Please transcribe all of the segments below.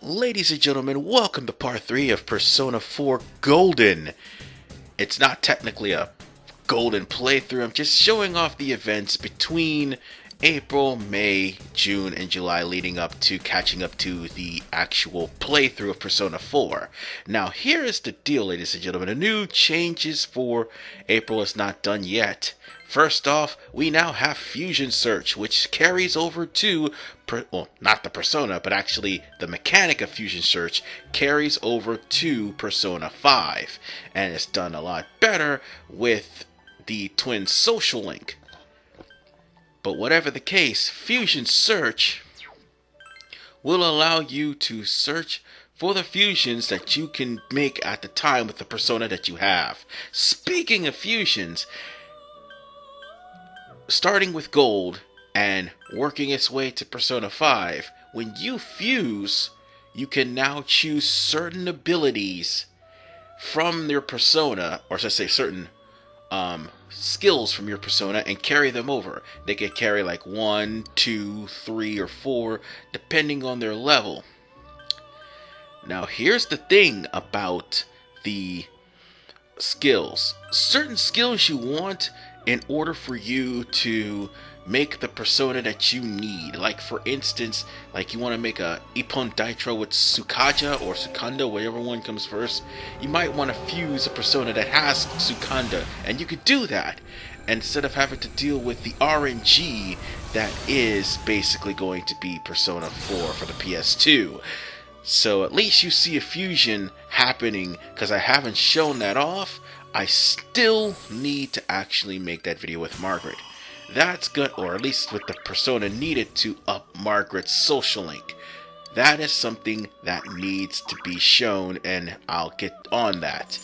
Ladies and gentlemen, welcome to part 3 of Persona 4 Golden. It's not technically a Golden playthrough, I'm just showing off the events between April, May, June, and July leading up to catching up to the actual playthrough of Persona 4. Now here is the deal, ladies and gentlemen, the new changes for April is not done yet. First off, we now have Fusion Search, which carries over to, not the Persona, but actually the mechanic of Fusion Search carries over to Persona 5. And it's done a lot better with the twin social link. But whatever the case, Fusion Search will allow you to search for the fusions that you can make at the time with the persona that you have. Speaking of fusions, starting with Gold and working its way to Persona 5, when you fuse, you can now choose certain abilities from your persona, or should I say certain skills from your persona, and carry them over. They can carry like 1, 2, 3, or 4, depending on their level. Now here's the thing about the skills. Certain skills you want in order for you to make the persona that you need. Like for instance, like you want to make a Ippon Daitro with Sukaja or Sukanda, whatever one comes first. You might want to fuse a persona that has Sukanda, and you could do that instead of having to deal with the RNG that is basically going to be Persona 4 for the PS2. So at least you see a fusion happening, because I haven't shown that off. I still need to actually make that video with Margaret. That's good, or at least with the persona needed to up Margaret's social link. That is something that needs to be shown, and I'll get on that.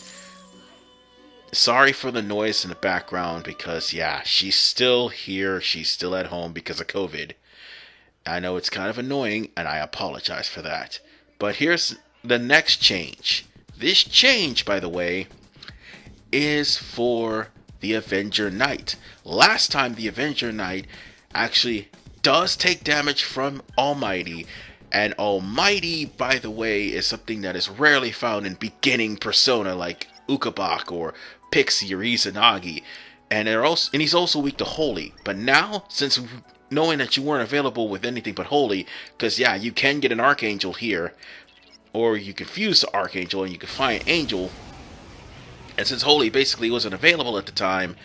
Sorry for the noise in the background, because yeah, she's still here, she's still at home because of COVID. I know it's kind of annoying, and I apologize for that. But here's the next change. This change, by the way, is for the Avenger Knight. Last time, the Avenger Knight actually does take damage from Almighty, and Almighty, by the way, is something that is rarely found in beginning Persona like Ukabak or Pixie or Izanagi, and he's also weak to Holy. But now, since knowing that you weren't available with anything but Holy, because yeah, you can get an Archangel here, or you can fuse the Archangel and you can find Angel. And since Holy basically wasn't available at the time,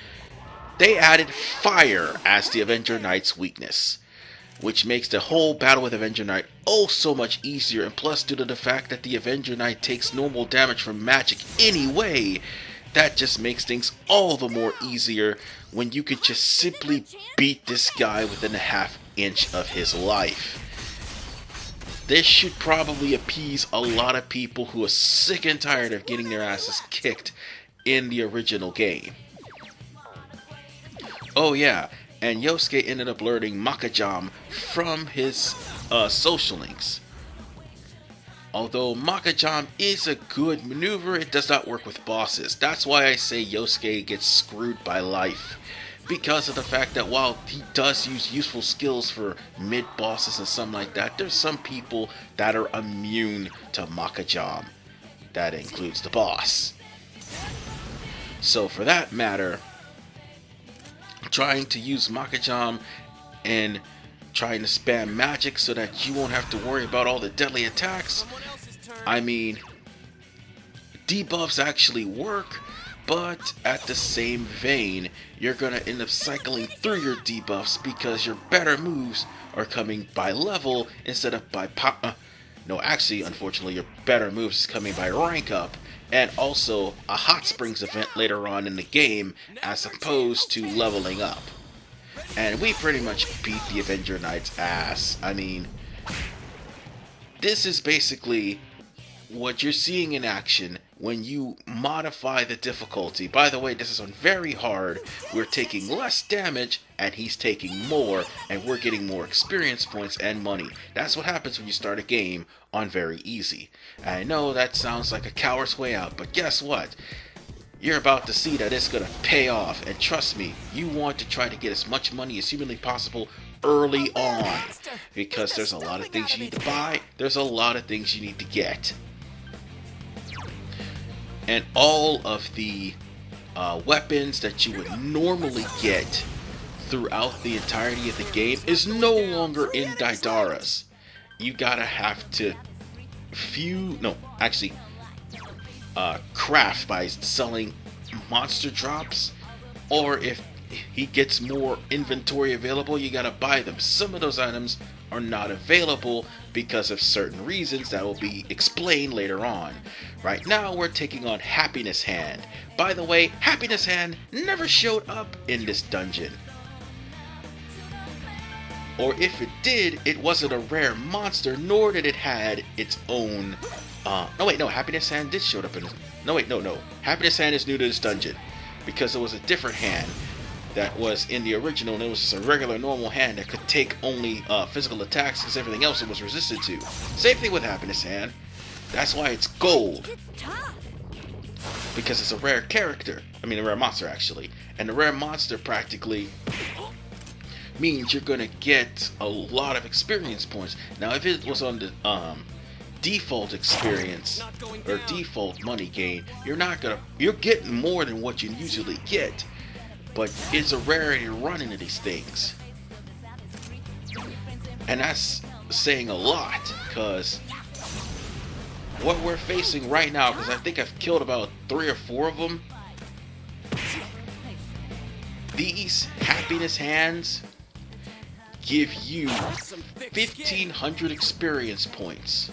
they added Fire as the Avenger Knight's weakness, which makes the whole battle with Avenger Knight oh so much easier. And plus, due to the fact that the Avenger Knight takes normal damage from magic anyway, that just makes things all the more easier when you could just simply beat this guy within a half inch of his life. This should probably appease a lot of people who are sick and tired of getting their asses kicked in the original game. Oh yeah, and Yosuke ended up learning Makajam from his social links. Although Makajam is a good maneuver, it does not work with bosses. That's why I say Yosuke gets screwed by life. Because of the fact that while he does use useful skills for mid-bosses and something like that, there's some people that are immune to Makajam. That includes the boss. So for that matter, trying to use Makajam and trying to spam magic so that you won't have to worry about all the deadly attacks, I mean, debuffs actually work, but at the same vein, you're gonna end up cycling through your debuffs because your better moves are coming by level instead of by no, actually, unfortunately, your better moves is coming by rank up, and also a Hot Springs event later on in the game as opposed to leveling up. And we pretty much beat the Avenger Knight's ass. I mean, this is basically what you're seeing in action when you modify the difficulty. By the way, this is on very hard. We're taking less damage and he's taking more, and we're getting more experience points and money. That's what happens when you start a game on very easy. I know that sounds like a coward's way out, but guess what? You're about to see that it's going to pay off, and trust me, you want to try to get as much money as humanly possible early on, because there's a lot of things you need to buy, there's a lot of things you need to get. And all of the weapons that you would normally get throughout the entirety of the game is no longer in Daidaras. You gotta have to craft by selling monster drops, or if he gets more inventory available, you gotta buy them. Some of those items are not available because of certain reasons that will be explained later on. Right now we're taking on Happiness Hand. By the way, Happiness Hand never showed up in this dungeon. Or if it did, it wasn't a rare monster, nor did it had its own... Happiness Hand did show up in... No. Happiness Hand is new to this dungeon, because it was a different hand that was in the original, and it was just a regular normal hand that could take only physical attacks, because everything else it was resistant to. Same thing with Happiness Hand. That's why it's gold. Because it's a rare character. I mean, a rare monster, actually. And the rare monster practically means you're gonna get a lot of experience points. Now, if it was on the default experience or default money gain, you're getting more than what you usually get. But it's a rarity to run into these things. And that's saying a lot, because what we're facing right now, because I think I've killed about 3 or 4 of them, these Happiness Hands give you 1,500 experience points.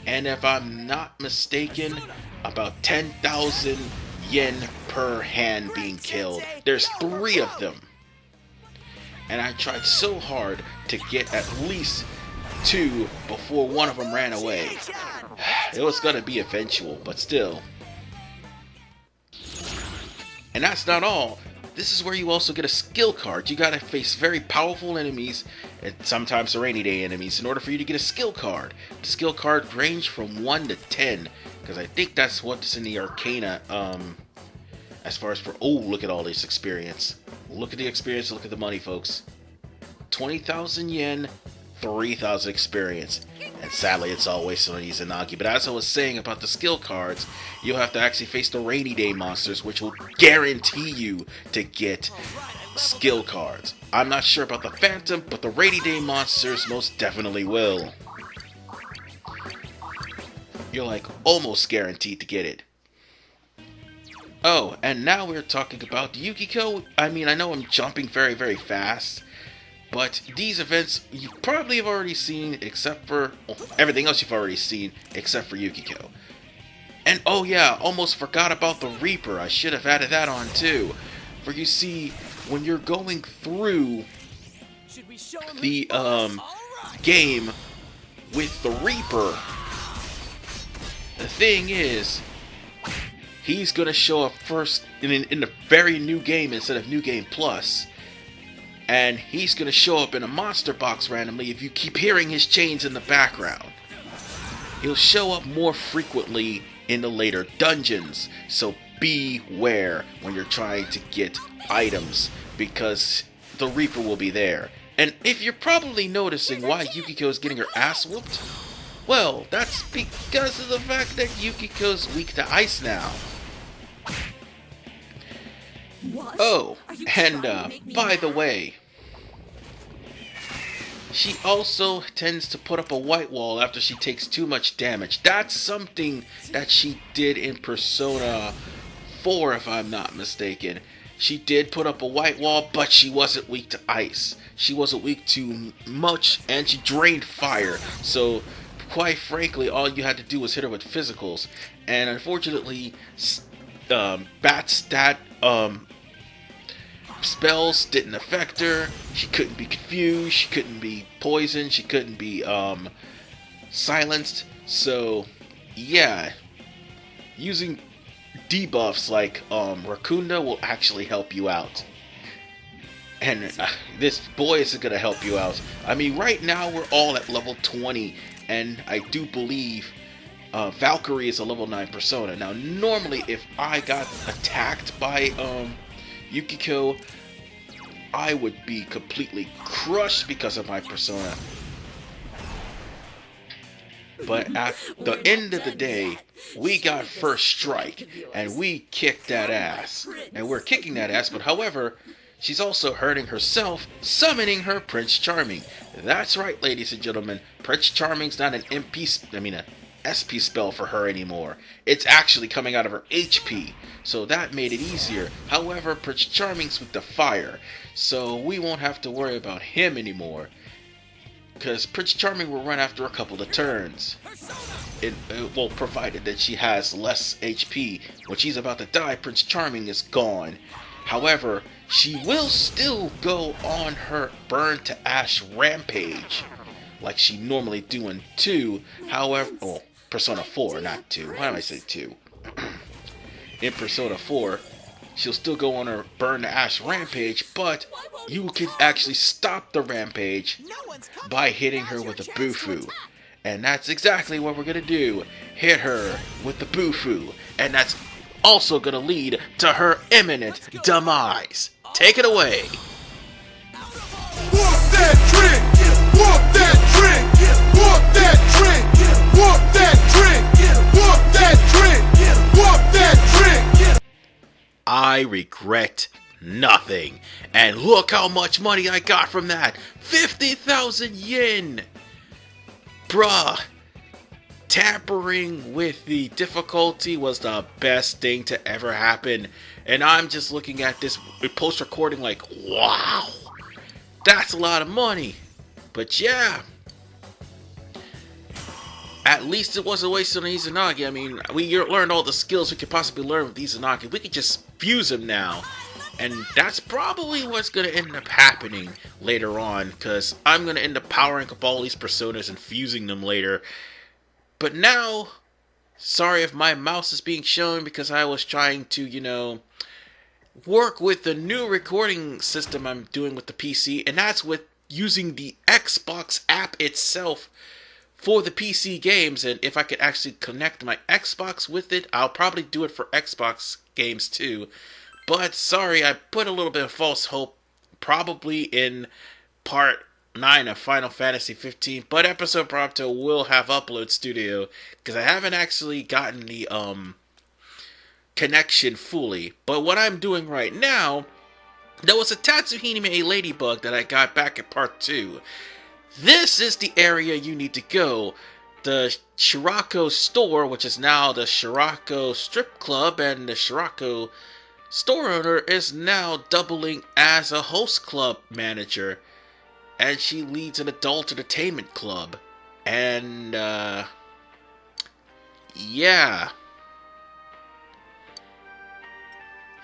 And if I'm not mistaken, about 10,000 yen per hand being killed. There's 3 of them. And I tried so hard to get at least 2 before one of them ran away. It was gonna be eventual, but still. And that's not all. This is where you also get a skill card. You gotta face very powerful enemies, and sometimes rainy day enemies, in order for you to get a skill card. The skill card range from 1 to 10, because I think that's what's in the Arcana, as far as for... Oh, look at all this experience. Look at the experience, look at the money, folks. 20,000 yen, 3,000 experience. And sadly, it's always on Izanagi. But as I was saying about the skill cards, you'll have to actually face the rainy day monsters, which will guarantee you to get skill cards. I'm not sure about the Phantom, but the rainy day monsters most definitely will. You're like almost guaranteed to get it. Oh, and now we're talking about Yukiko. I mean, I know I'm jumping very, very fast, but these events you probably have already seen, except for everything else you've already seen, except for Yukiko. And oh yeah, almost forgot about the Reaper. I should have added that on too. For you see, when you're going through the game with the Reaper, the thing is, he's gonna show up first in the very new game instead of New Game Plus. And he's gonna show up in a monster box randomly if you keep hearing his chains in the background. He'll show up more frequently in the later dungeons, so beware when you're trying to get items, because the Reaper will be there. And if you're probably noticing why Yukiko is getting her ass whooped, well, that's because of the fact that Yukiko's weak to ice now. Oh, and by the way, she also tends to put up a white wall after she takes too much damage. That's something that she did in Persona 4, if I'm not mistaken. She did put up a white wall, but she wasn't weak to ice. She wasn't weak to much, and she drained fire. So, quite frankly, all you had to do was hit her with physicals. And unfortunately, bat stat spells didn't affect her. She couldn't be confused, she couldn't be poisoned, she couldn't be silenced. So yeah, using debuffs like Rakunda will actually help you out. And this boy is gonna help you out. I mean, right now we're all at level 20, and I do believe Valkyrie is a level 9 persona. Now normally if I got attacked by Yukiko, I would be completely crushed because of my persona. But at the end of the day, we got first strike, and we kicked that ass. And we're kicking that ass, but however, she's also hurting herself, summoning her Prince Charming. That's right, ladies and gentlemen. Prince Charming's not an an SP spell for her anymore. It's actually coming out of her HP, so that made it easier. However, Prince Charming's with the fire, so we won't have to worry about him anymore, because Prince Charming will run after a couple of turns. Well, provided that she has less HP. When she's about to die, Prince Charming is gone. However, she will still go on her burn to ash rampage, like she normally do in 2. However, Persona 4, not 2. Why do I say 2? In Persona 4, she'll still go on her burn to ash rampage, but you can actually stop the rampage by hitting her with a Bufu. And that's exactly what we're going to do. Hit her with the Bufu. And that's also going to lead to her imminent demise. Take it away. Walk that trick! Walk that trick! Walk that trick! Walk that trick! Walk that trick! Walk that trick! I regret nothing. And look how much money I got from that. 50,000 yen! Bruh. Tampering with the difficulty was the best thing to ever happen. And I'm just looking at this post-recording like, wow. That's a lot of money. But yeah. At least it wasn't wasted on Izanagi. I mean, we learned all the skills we could possibly learn with Izanagi. We could just fuse him now. And that's probably what's going to end up happening later on. Because I'm going to end up powering up all these personas and fusing them later. But now, sorry if my mouse is being shown because I was trying to, work with the new recording system I'm doing with the PC. And that's with using the Xbox app itself for the PC games. And if I could actually connect my Xbox with it, I'll probably do it for Xbox games too. But sorry, I put a little bit of false hope, probably in part 9 of Final Fantasy 15. But Episode Prompto will have Upload Studio, because I haven't actually gotten the connection fully. But what I'm doing right now, there was a Tatsuhime Ladybug that I got back at part 2. This is the area you need to go. The Shirako store, which is now the Shirako Strip Club, and the Shirako store owner is now doubling as a host club manager. And she leads an adult entertainment club. And, yeah.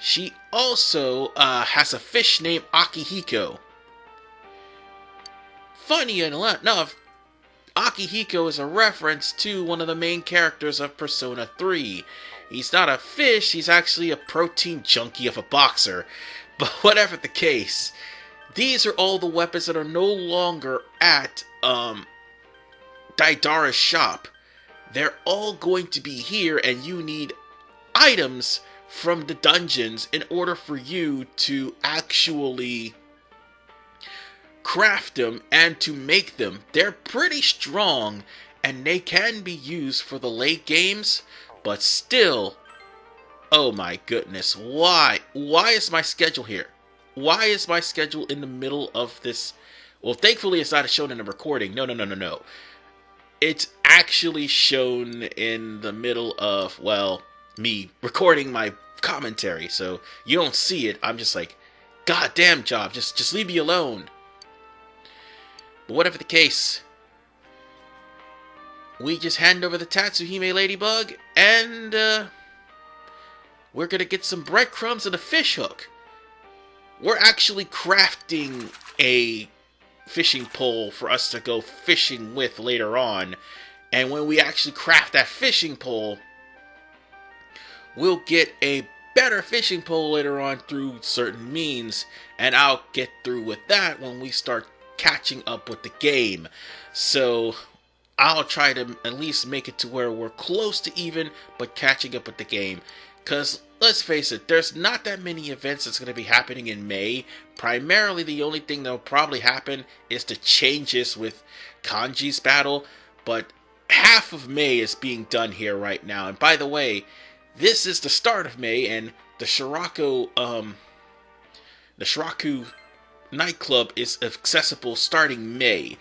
She also has a fish named Akihiko. Funny enough, Akihiko is a reference to one of the main characters of Persona 3. He's not a fish, he's actually a protein junkie of a boxer. But whatever the case, these are all the weapons that are no longer at Daidara's shop. They're all going to be here, and you need items from the dungeons in order for you to actually craft them and to make them. They're pretty strong, and they can be used for the late games, but still, oh my goodness, why is my schedule here? Why is my schedule in the middle of this? Well, thankfully it's not shown in the recording. No. It's actually shown in the middle of, well, me recording my commentary, so you don't see it. I'm just like, goddamn job, just leave me alone. But whatever the case, we just hand over the Tatsuhime Ladybug, and we're gonna get some breadcrumbs and a fish hook. We're actually crafting a fishing pole for us to go fishing with later on. And when we actually craft that fishing pole, we'll get a better fishing pole later on through certain means. And I'll get through with that when we start catching up with the game. So I'll try to at least make it to where we're close to even, but catching up with the game. Because, let's face it, there's not that many events that's going to be happening in May. Primarily, the only thing that will probably happen is the changes with Kanji's battle. But half of May is being done here right now. And by the way, this is the start of May, and the Shiraku nightclub is accessible starting May.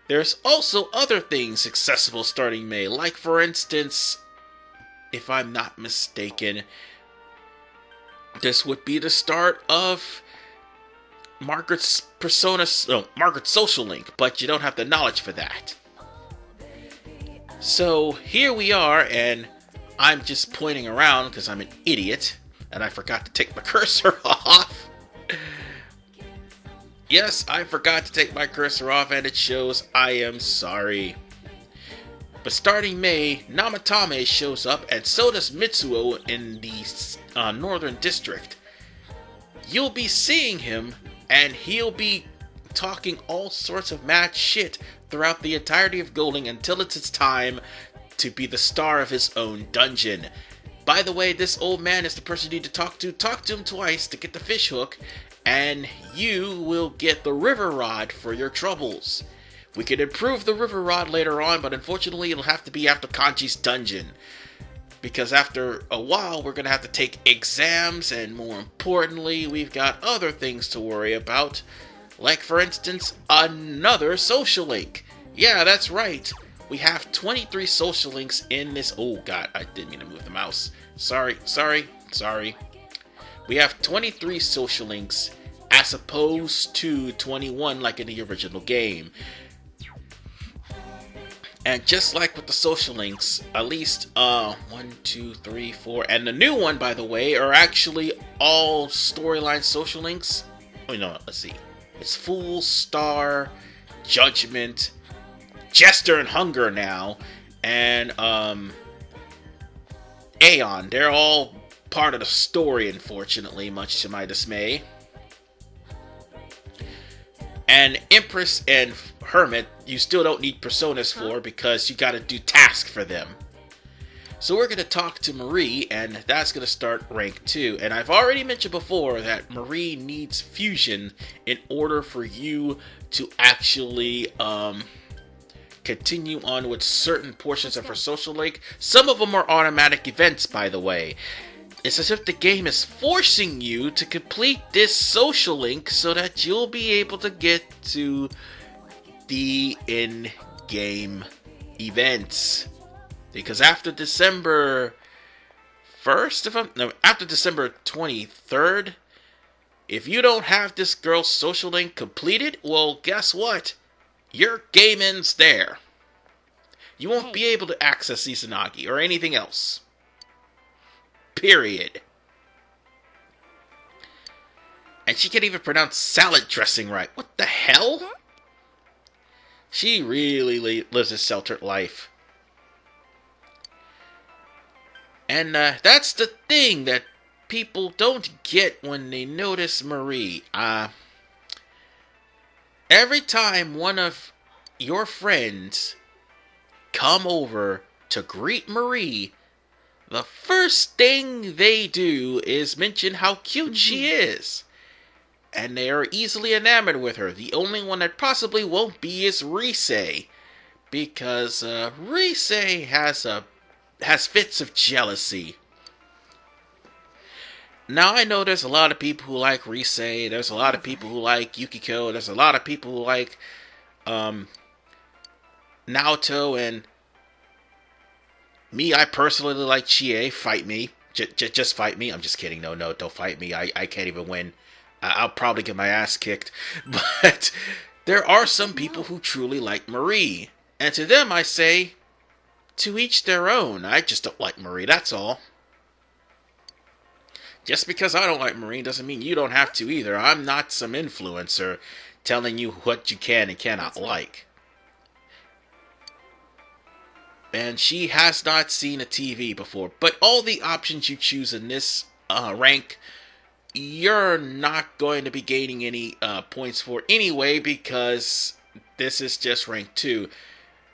There's also other things accessible starting May, like for instance, if I'm not mistaken, this would be the start of Margaret's Margaret's social link, but you don't have the knowledge for that. So here we are, and I'm just pointing around because I'm an idiot, and I forgot to take my cursor off. Yes, I forgot to take my cursor off, and it shows I am sorry. But starting May, Namatame shows up, and so does Mitsuo in the Northern District. You'll be seeing him, and he'll be talking all sorts of mad shit throughout the entirety of Golding until it's his time to be the star of his own dungeon. By the way, this old man is the person you need to talk to. Talk to him twice to get the fish hook, and you will get the river rod for your troubles. We can improve the river rod later on, but unfortunately it'll have to be after Kanji's dungeon. Because after a while we're going to have to take exams, and more importantly, we've got other things to worry about. Like for instance, another social link. Yeah, that's right. We have 23 social links in this. Oh god, I didn't mean to move the mouse. Sorry. We have 23 social links as opposed to 21 like in the original game. And just like with the social links, at least 1, 2, 3, 4, and the new one, by the way, are actually all storyline social links. Oh no, let's see. It's Fool, Star, Judgment, Jester, and Hunger now, and Aeon. They're all part of the story, unfortunately, much to my dismay. And Empress and Hermit, you still don't need personas for because you gotta do tasks for them. So we're gonna talk to Marie, and that's gonna start rank 2. And I've already mentioned before that Marie needs fusion in order for you to actually continue on with certain portions of her social link. Some of them are automatic events, by the way. It's as if the game is forcing you to complete this social link so that you'll be able to get to the in-game events. Because after December 1st, after December 23rd, if you don't have this girl's social link completed, well, guess what? Your game ends there. You won't be able to access Izanagi or anything else. Period. And she can't even pronounce salad dressing right. What the hell? She really lives a sheltered life. And that's the thing that people don't get when they notice Marie. Every time one of your friends come over to greet Marie, the first thing they do is mention how cute she is. And they are easily enamored with her. The only one that possibly won't be is Rise. Because Rise has fits of jealousy. Now I know there's a lot of people who like Rise. There's a lot of people who like Yukiko. There's a lot of people who like Naoto, and me, I personally like Chie. Fight me. Just fight me. I'm just kidding. No, don't fight me. I can't even win. I'll probably get my ass kicked. But there are some people who truly like Marie. And to them I say, to each their own. I just don't like Marie, that's all. Just because I don't like Marie doesn't mean you don't have to either. I'm not some influencer telling you what you can and cannot like. And she has not seen a TV before. But all the options you choose in this rank, you're not going to be gaining any points for anyway, because this is just rank 2.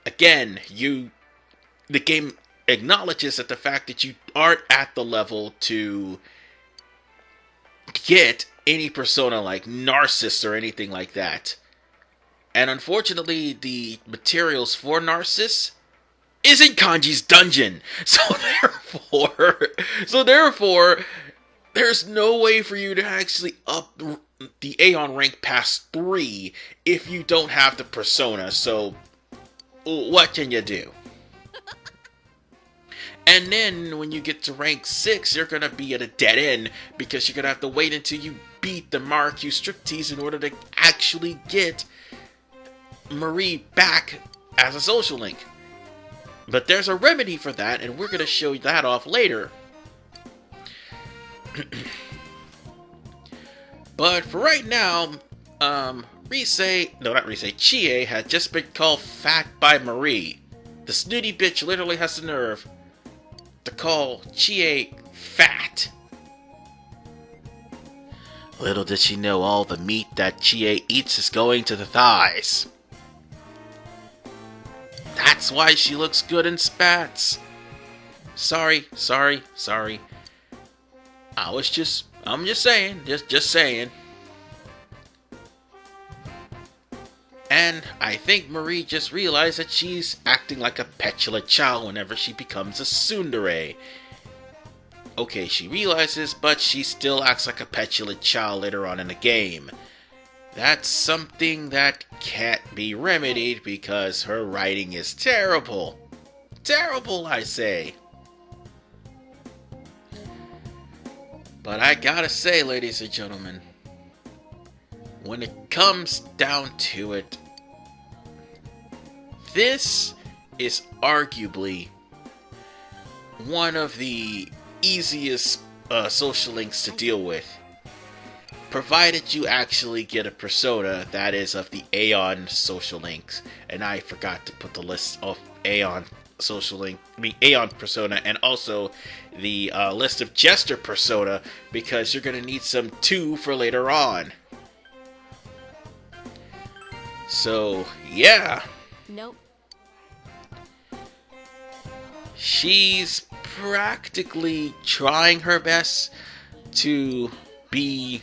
Again, the game acknowledges that the fact that you aren't at the level to get any persona like Narcissus or anything like that. And unfortunately, the materials for Narcissus is in Kanji's dungeon. So therefore, there's no way for you to actually up the Aeon rank past 3 if you don't have the persona. So what can you do? And then when you get to rank 6, you're going to be at a dead end because you're going to have to wait until you beat the Mark Strictees in order to actually get Marie back as a social link. But there's a remedy for that, and we're going to show that off later. But for right now, Chie had just been called fat by Marie. The snooty bitch literally has the nerve to call Chie fat. Little did she know all the meat that Chie eats is going to the thighs. That's why she looks good in spats. Sorry. I'm just saying. And I think Marie just realized that she's acting like a petulant child whenever she becomes a tsundere. Okay, she realizes, but she still acts like a petulant child later on in the game. That's something that can't be remedied because her writing is terrible. Terrible, I say. But I gotta say, ladies and gentlemen, when it comes down to it, this is arguably one of the easiest social links to deal with, provided you actually get a persona that is of the Aeon social links. And I forgot to put the list of Aeon Aeon persona, and also the list of Jester persona, because you're going to need some too for later on. So, yeah. Nope. She's practically trying her best to be,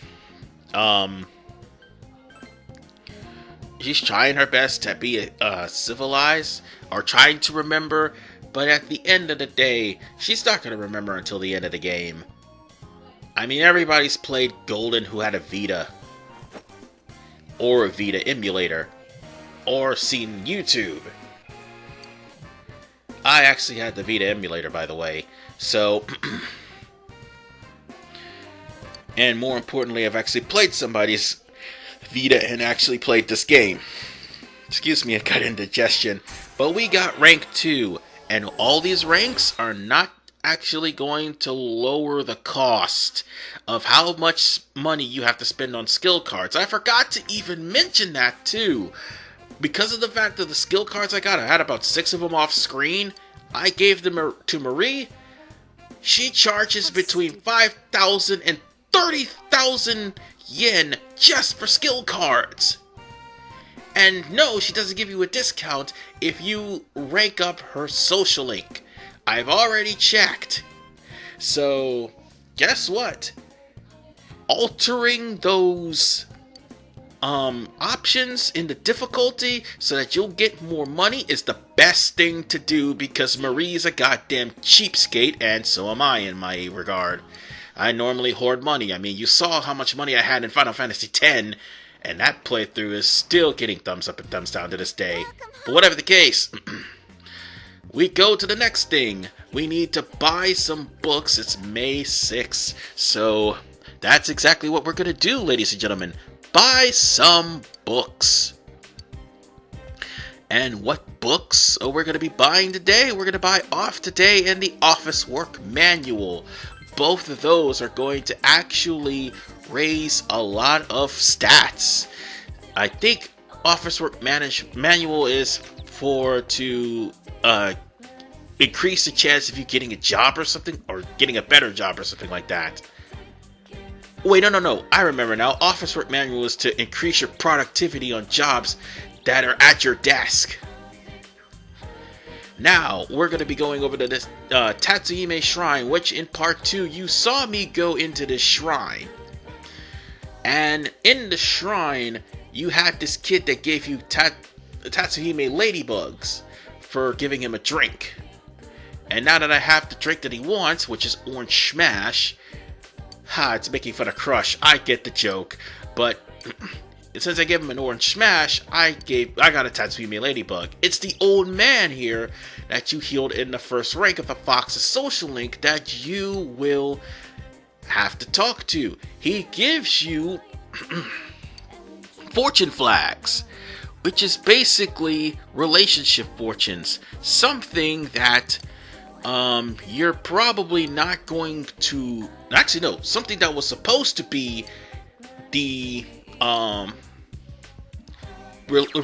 she's trying her best to be civilized, or trying to remember, but at the end of the day, she's not going to remember until the end of the game. I mean, everybody's played Golden who had a Vita, or a Vita emulator, or seen YouTube. I actually had the Vita emulator, by the way, so... and more importantly, I've actually played somebody's Vita and actually played this game. Excuse me, I got indigestion. But we got rank 2, and all these ranks are not actually going to lower the cost of how much money you have to spend on skill cards. I forgot to even mention that too. Because of the fact that the skill cards I had about 6 of them off screen, I gave them to Marie. She charges between 5,000 and 30,000 yen just for skill cards. And no, she doesn't give you a discount if you rank up her social link. I've already checked. So, guess what? Altering those options in the difficulty so that you'll get more money is the best thing to do, because Marie's a goddamn cheapskate, and so am I in my regard. I normally hoard money. I mean, you saw how much money I had in Final Fantasy X, and that playthrough is still getting thumbs up and thumbs down to this day. But whatever the case, we go to the next thing. We need to buy some books. It's May 6th, so that's exactly what we're going to do, ladies and gentlemen. Buy some books. And what books are we going to be buying today? We're going to buy Off Today and the Office Work Manual. Both of those are going to actually raise a lot of stats. I think Office Work Manual is to increase the chance of you getting a job or something, or getting a better job or something like that. Wait, no. I remember now. Office Work Manual is to increase your productivity on jobs that are at your desk. Now, we're going to be going over to this Tatsuhime Shrine, which in part 2, you saw me go into this shrine. And in the shrine, you had this kid that gave you Tatsuhime ladybugs for giving him a drink. And now that I have the drink that he wants, which is Orange Smash, it's making fun of Crush. I get the joke, but since I gave him an Orange Smash, I got a Tatsuhime Ladybug. It's the old man here that you healed in the first rank of the Fox's social link that you will have to talk to. He gives you fortune flags, which is basically relationship fortunes. Something that you're probably not going to... Actually, no. Something that was supposed to be the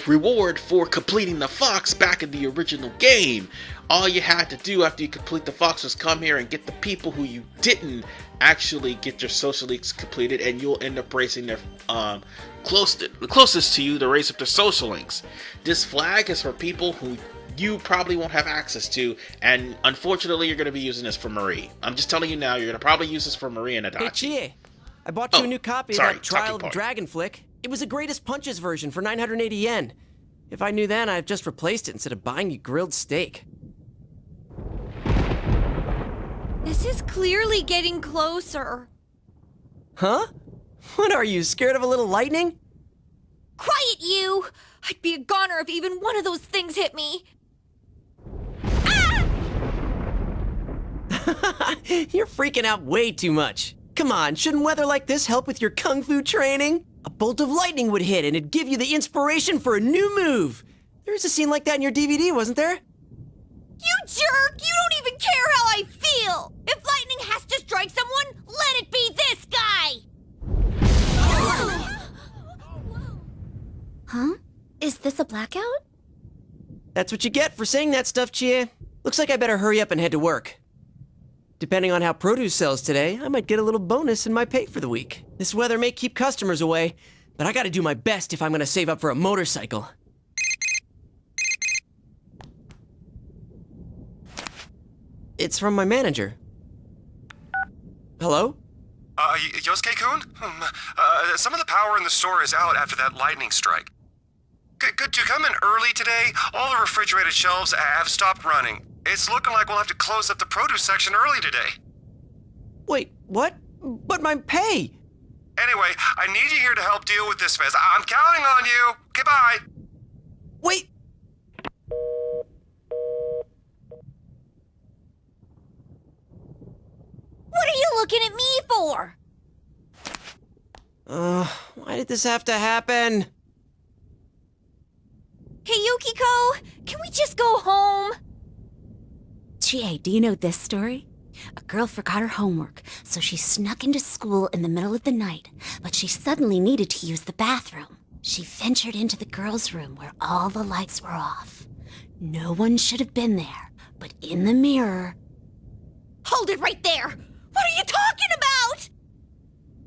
reward for completing the Fox back in the original game. All you had to do after you complete the Fox was come here and get the people who you didn't actually get your social links completed, and you'll end up racing their closest to you to race up their social links. This flag is for people who you probably won't have access to, and unfortunately you're going to be using this for Marie. I'm just telling you now, you're going to probably use this for Marie and Adachi. Hey, Chie, I bought you a new copy of that Trial of Dragon Flick. It was a Greatest Punches version for 980 yen. If I knew then, I'd have just replaced it instead of buying you grilled steak. This is clearly getting closer. Huh? What are you, scared of a little lightning? Quiet, you! I'd be a goner if even one of those things hit me. You're freaking out way too much. Come on, shouldn't weather like this help with your kung fu training? A bolt of lightning would hit and it'd give you the inspiration for a new move. There's a scene like that in your DVD, wasn't there? You jerk! You don't even care how I feel! If lightning has to strike someone, let it be this guy! Huh? Is this a blackout? That's what you get for saying that stuff, Chie. Looks like I better hurry up and head to work. Depending on how produce sells today, I might get a little bonus in my pay for the week. This weather may keep customers away, but I gotta do my best if I'm gonna save up for a motorcycle. It's from my manager. Hello? Yosuke-kun? Some of the power in the store is out after that lightning strike. Could you come in early today? All the refrigerated shelves have stopped running. It's looking like we'll have to close up the produce section early today. Wait, what? But my pay! Anyway, I need you here to help deal with this mess. I'm counting on you. Okay, bye. Wait! What are you looking at me for? Why did this have to happen? Hey, Yukiko, can we just go home? Chie, do you know this story? A girl forgot her homework, so she snuck into school in the middle of the night, but she suddenly needed to use the bathroom. She ventured into the girls' room where all the lights were off. No one should have been there, but in the mirror... Hold it right there! What are you talking about?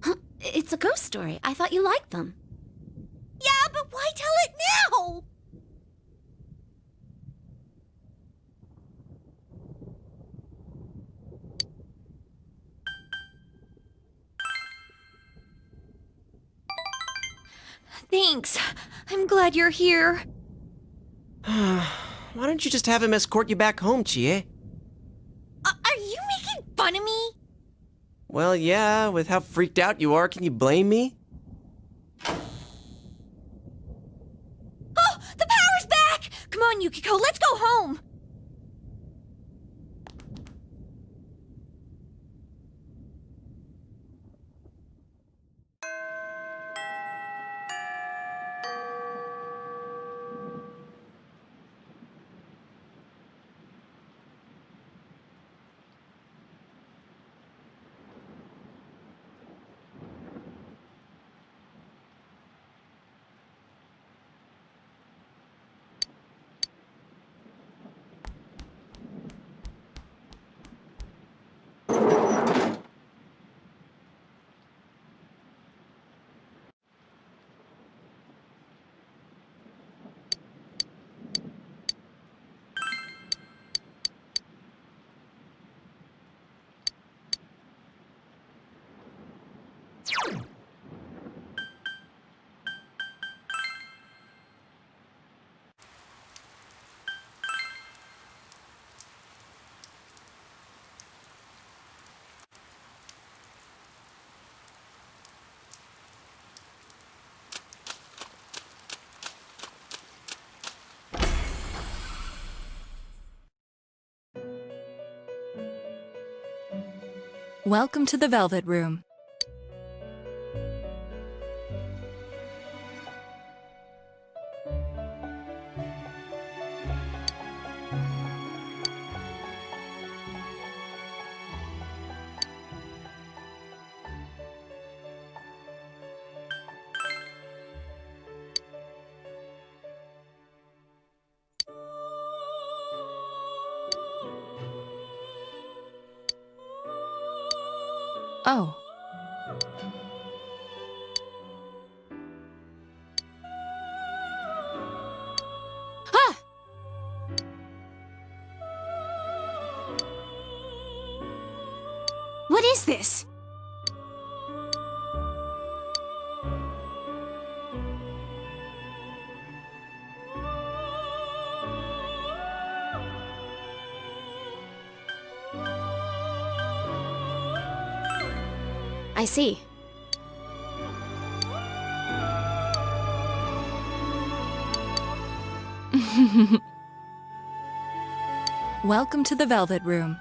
Huh? It's a ghost story. I thought you liked them. Yeah, but why tell it now? Thanks. I'm glad you're here. Why don't you just have him escort you back home, Chie? Are you making fun of me? Well, yeah, with how freaked out you are, can you blame me? Oh, the power's back! Come on, Yukiko, let's go home! Welcome to the Velvet Room. Oh. Ah! What is this? I see. Welcome to the Velvet Room.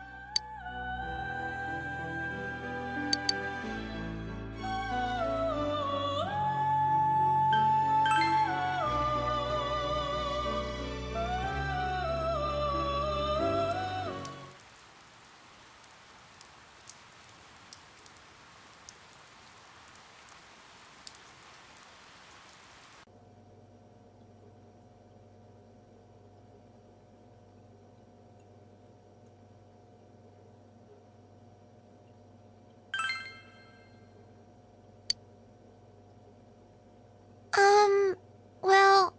Well...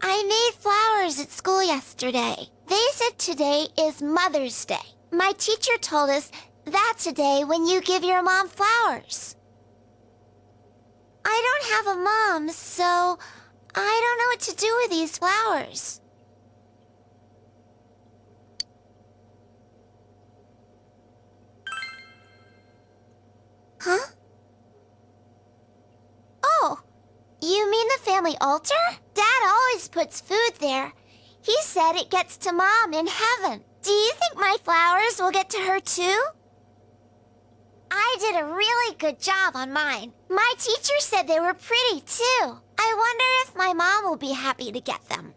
I made flowers at school yesterday. They said today is Mother's Day. My teacher told us that's a day when you give your mom flowers. I don't have a mom, so I don't know what to do with these flowers. Huh? Oh, you mean the family altar? Dad always puts food there. He said it gets to Mom in heaven. Do you think my flowers will get to her too? I did a really good job on mine. My teacher said they were pretty too. I wonder if my mom will be happy to get them.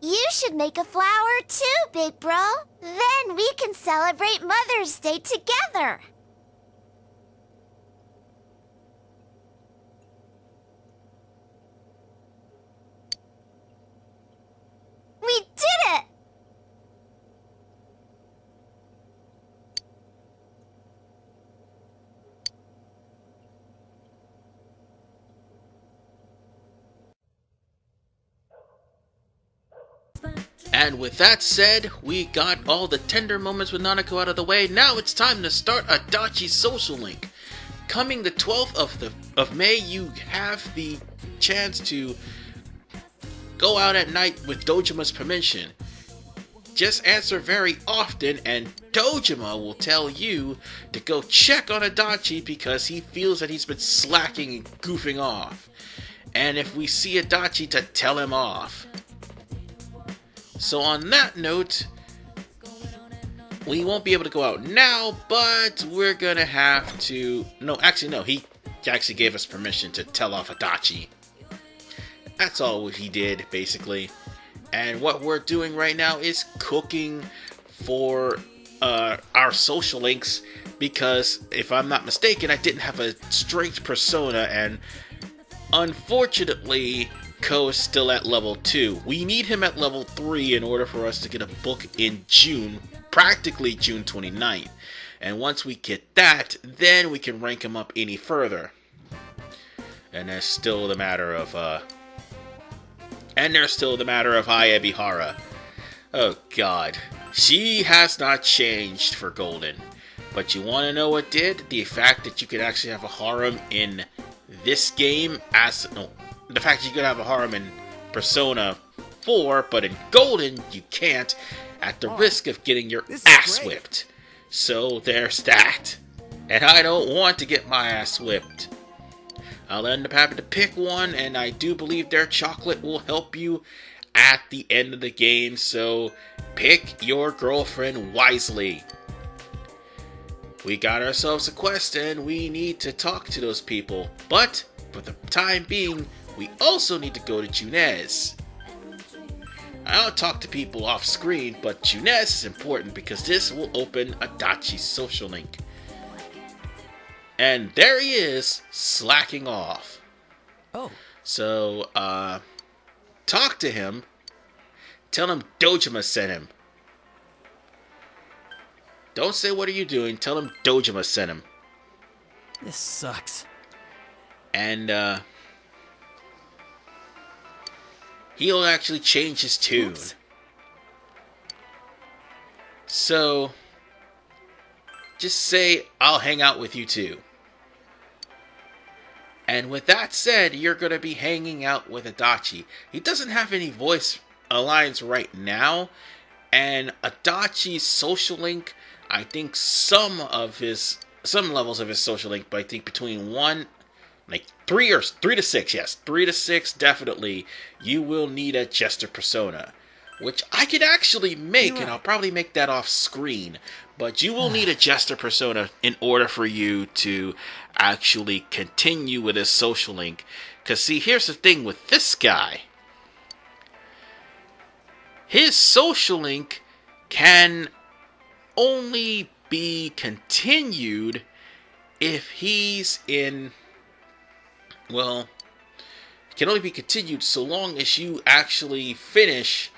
You should make a flower too, big bro. Then we can celebrate Mother's Day together. We did it! And with that said, we got all the tender moments with Nanako out of the way. Now it's time to start Adachi's social link. Coming the 12th of May, you have the chance to go out at night with Dojima's permission. Just answer very often and Dojima will tell you to go check on Adachi because he feels that he's been slacking and goofing off. And if we see Adachi, to tell him off. So on that note, we won't be able to go out now, but we're gonna have to... No, he actually gave us permission to tell off Adachi. That's all he did, basically. And what we're doing right now is cooking for our social links, because if I'm not mistaken, I didn't have a strength persona, and unfortunately, Ko is still at level 2. We need him at level 3 in order for us to get a book in June, practically June 29th. And once we get that, then we can rank him up any further. And there's still the matter of Aya Bihara. Oh god. She has not changed for Golden. But you want to know what did? The fact that you could actually have a harem in this game the fact that you could have a harem in Persona 4, but in Golden you can't, at the risk of getting your ass whipped. So there's that. And I don't want to get my ass whipped. I'll end up having to pick one, and I do believe their chocolate will help you at the end of the game, so pick your girlfriend wisely. We got ourselves a quest, and we need to talk to those people, but for the time being, we also need to go to Junez. I'll talk to people off screen, but Junez is important because this will open Adachi's social link. And there he is, slacking off. Oh. So, talk to him. Tell him Dojima sent him. Don't say, what are you doing? Tell him Dojima sent him. This sucks. And, he'll actually change his tune. Oops. So, just say, I'll hang out with you too. And with that said, you're going to be hanging out with Adachi. He doesn't have any voice lines right now. And Adachi's social link, I think some levels of his social link, but I think between 3 to 6, yes. 3 to 6, definitely, you will need a Jester persona. Which I could actually make, and I'll probably make that off screen. But you will need a Jester persona in order for you to actually continue with his social link. Because see, here's the thing with this guy. His social link can only be continued if he's in... Well, it can only be continued so long as you actually finish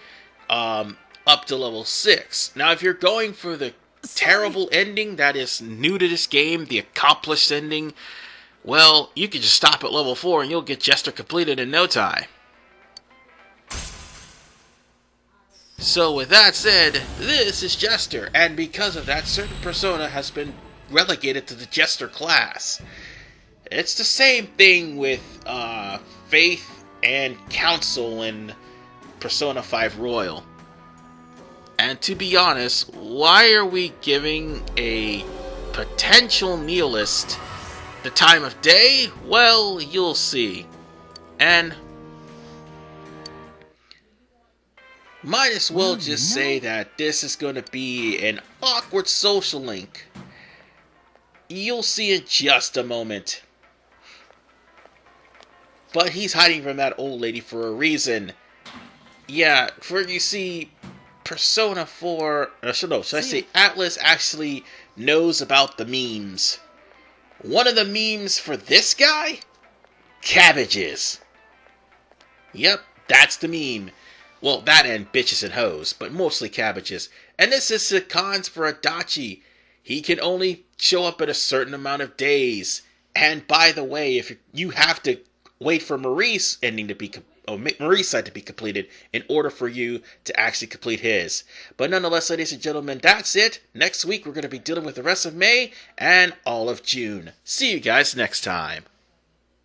up to level 6. Now, if you're going for the terrible ending that is new to this game, the accomplished ending, well, you can just stop at level 4 and you'll get Jester completed in no time. So with that said, this is Jester, and because of that, certain persona has been relegated to the Jester class. It's the same thing with Faith and Council in Persona 5 Royal. And to be honest, why are we giving a potential nihilist the time of day? Well, you'll see. And might as well just say that this is going to be an awkward social link. You'll see in just a moment. But he's hiding from that old lady for a reason. Yeah, you see, Persona 4... should I say Atlas actually knows about the memes. One of the memes for this guy? Cabbages. Yep, that's the meme. Well, that and bitches and hoes, but mostly cabbages. And this is the cons for Adachi. He can only show up in a certain amount of days. And by the way, if you have to wait for Marie's side to be completed in order for you to actually complete his. But nonetheless, ladies and gentlemen, that's it. Next week, we're going to be dealing with the rest of May and all of June. See you guys next time.